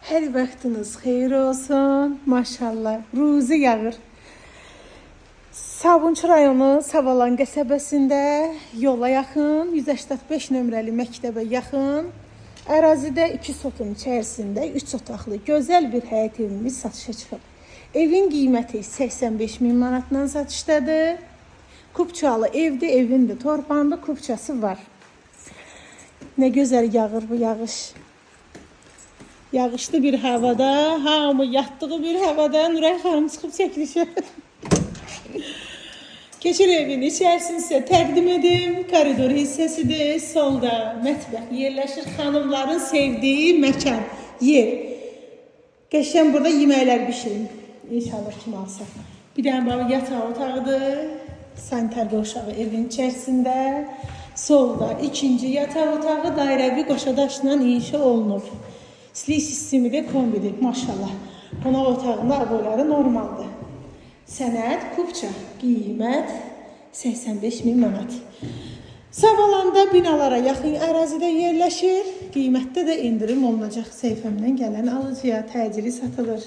Hər vaxtınız xeyir olsun. Maşallah. Ruzi yağır. Sabunçu rayonu Savalan qəsəbəsində yola yaxın, 185 nömrəli məktəbə yaxın, ərazidə 2 sotun içərisində 3 otaqlı gözəl bir həyət evimiz satışa çıxıb. Evin qiyməti 85 min manatdan satışdadır. Kupçalı evdir, evin də torpağında kupçası var. Nə gözəl yağır bu yağış. Yağışlı bir havada, hamı yatdığı bir havada Nuray xanım çıxıb çəkilişə. Keçir evin içərisini sizə təqdim edim. Koridor hissəsidir. Solda mətbəx yerləşir. Xanımların sevdiyi məkan, yer. Qəşən burada yeməklər bişirin. İnşallah kim alsa. Bir dənə bax yataq otağıdır. Sanitar qoşağı evin içərisində. Solda ikinci yataq otağı dairəvi qoşadaşla inşa olunub. Silik sistemi də kombidir, maşallah. Qonaq otağında aboyları normaldır. Sənəd, kupça, qiymət 85 min manat. Savalanda binalara yaxın ərazidə yerləşir. Qiymətdə də indirim olunacaq. Səhifəmdən gələn alıcıya təcili satılır.